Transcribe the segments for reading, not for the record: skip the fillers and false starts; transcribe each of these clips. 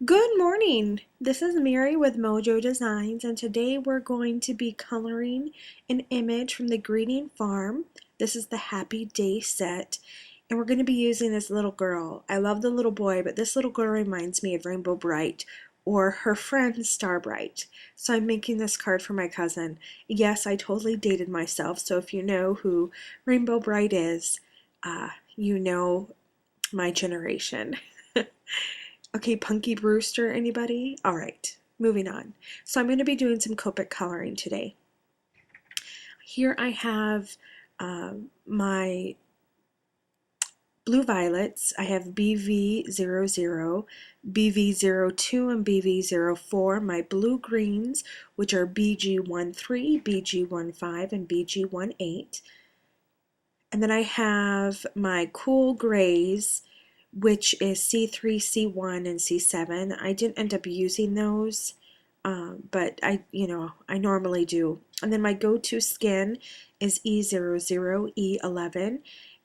Good morning. This is Mary with Mojo Designs, and today we're going to be coloring an image from the Greeting Farm. This is the Happy Day set, and we're going to be using this little girl. I love the little boy, but this little girl reminds me of Rainbow Bright or her friend Star Bright. So I'm making this card for my cousin. Yes, I totally dated myself, so if you know who Rainbow Bright is, you know my generation. Okay, Punky Brewster, anybody? All right, moving on. So I'm going to be doing some Copic coloring today. Here I have my blue violets. I have BV00, BV02, and BV04. My blue greens, which are BG13, BG15, and BG18. And then I have my cool grays, which is C3, C1, and C7. I didn't end up using those, but I normally do. And then my go-to skin is E00, E11,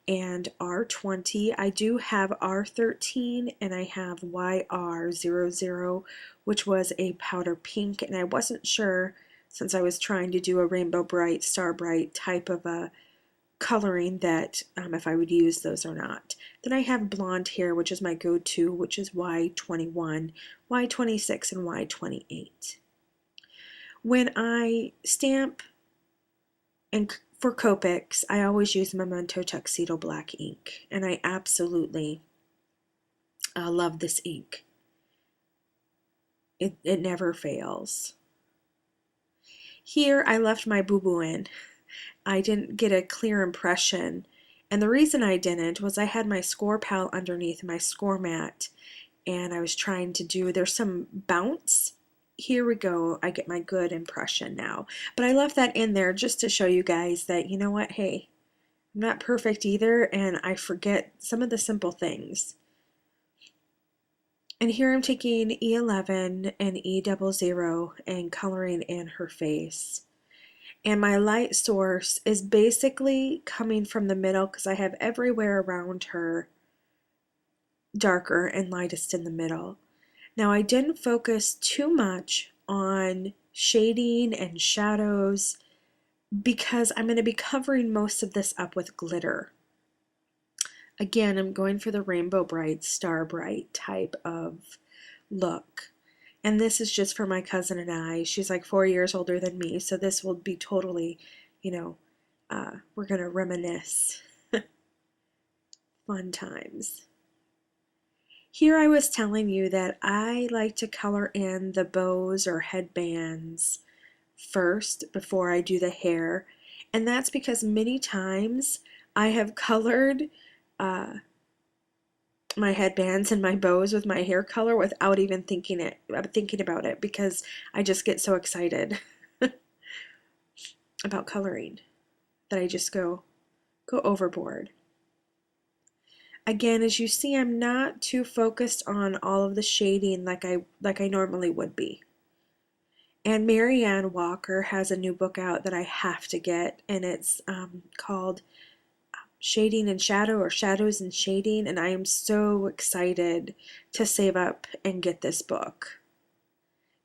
and R20. I do have R13, and I have YR00, which was a powder pink, and I wasn't sure, since I was trying to do a Rainbow Bright, Star Bright type of a coloring, that if I would use those or not. Then I have blonde hair, which is my go-to, which is Y21, Y26, and Y28. When I stamp and for Copics, I always use Memento Tuxedo Black ink, and I absolutely love this ink. It never fails. Here I left my boo-boo in. I didn't get a clear impression, and the reason I didn't was I had my score pal underneath my score mat, and I was trying to do, there's some bounce. Here we go, I get my good impression now. But I left that in there just to show you guys that, you know what, hey, I'm not perfect either, and I forget some of the simple things. And here I'm taking E11 and E00 and coloring in her face. And my light source is basically coming from the middle, because I have everywhere around her darker and lightest in the middle. Now I didn't focus too much on shading and shadows because I'm going to be covering most of this up with glitter. Again, I'm going for the Rainbow Bright, Star Bright type of look. And this is just for my cousin and I. She's like 4 years older than me, so this will be totally, we're going to reminisce. Fun times. Here I was telling you that I like to color in the bows or headbands first before I do the hair. And that's because many times I have colored my headbands and my bows with my hair color without even thinking about it, because I just get so excited about coloring that I just go overboard. Again, as you see, I'm not too focused on all of the shading like I normally would be. And Marianne Walker has a new book out that I have to get, and it's called Shading and Shadow, or Shadows and Shading, and I am so excited to save up and get this book.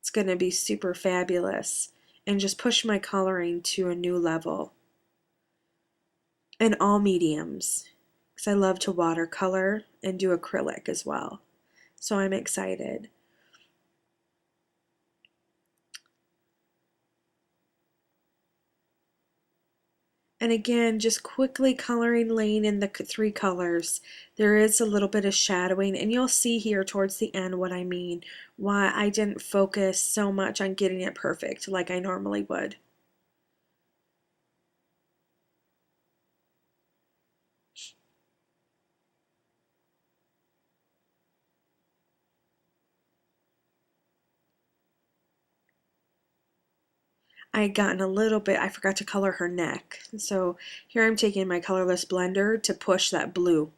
It's going to be super fabulous and just push my coloring to a new level. And all mediums, because I love to watercolor and do acrylic as well. So I'm excited. And again, just quickly coloring, laying in the three colors. There is a little bit of shadowing, and you'll see here towards the end what I mean, why I didn't focus so much on getting it perfect like I normally would. I had gotten a little bit, I forgot to color her neck. So here I'm taking my colorless blender to push that blue.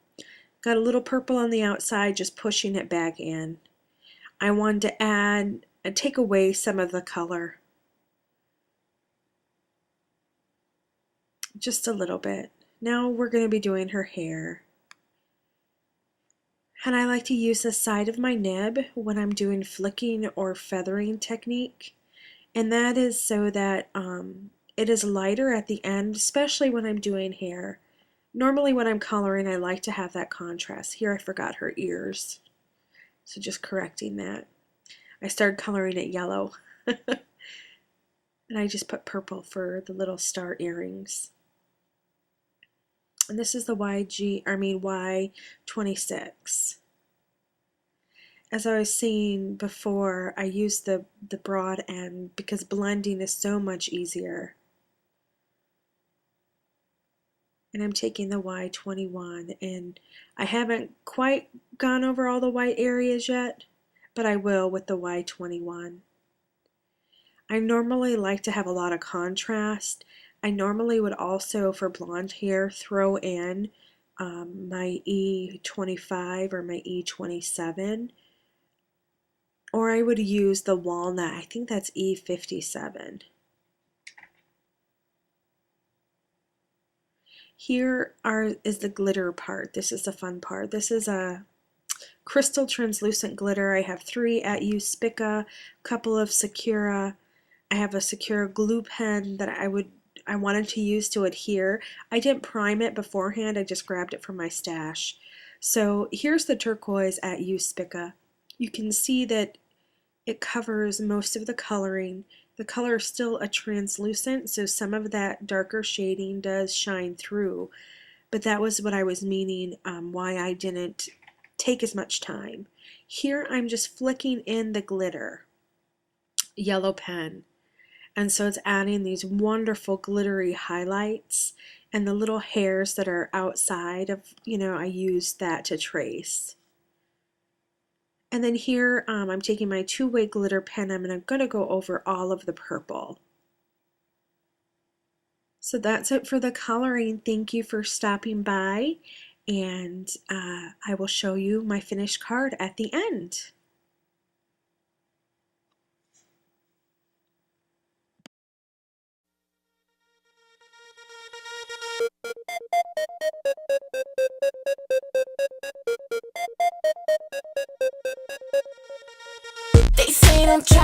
Got a little purple on the outside, just pushing it back in. I wanted to add, take away some of the color. Just a little bit. Now we're going to be doing her hair. And I like to use the side of my nib when I'm doing flicking or feathering technique. And that is so that it is lighter at the end, especially when I'm doing hair. Normally when I'm coloring, I like to have that contrast. Here I forgot her ears, so just correcting that. I started coloring it yellow. And I just put purple for the little star earrings. And this is the Y26. As I was saying before, I use the broad end because blending is so much easier. And I'm taking the Y21, and I haven't quite gone over all the white areas yet, but I will with the Y21. I normally like to have a lot of contrast. I normally would also, for blonde hair, throw in my E25 or my E27, or I would use the walnut. I think that's E57. Here is the glitter part. This is the fun part. This is a crystal translucent glitter. I have 3 at Uspica, a couple of Sakura. I have a Sakura glue pen that I wanted to use to adhere. I didn't prime it beforehand. I just grabbed it from my stash. So here's the turquoise at Uspica. You can see that it covers most of the coloring. The color is still a translucent, so some of that darker shading does shine through. But that was what I was meaning, why I didn't take as much time. Here I'm just flicking in the glitter, yellow pen. And so it's adding these wonderful glittery highlights, and the little hairs that are outside of, I used that to trace. And then here I'm taking my two-way glitter pen and I'm going to go over all of the purple. So that's it for the coloring. Thank you for stopping by, and I will show you my finished card at the end. They say don't try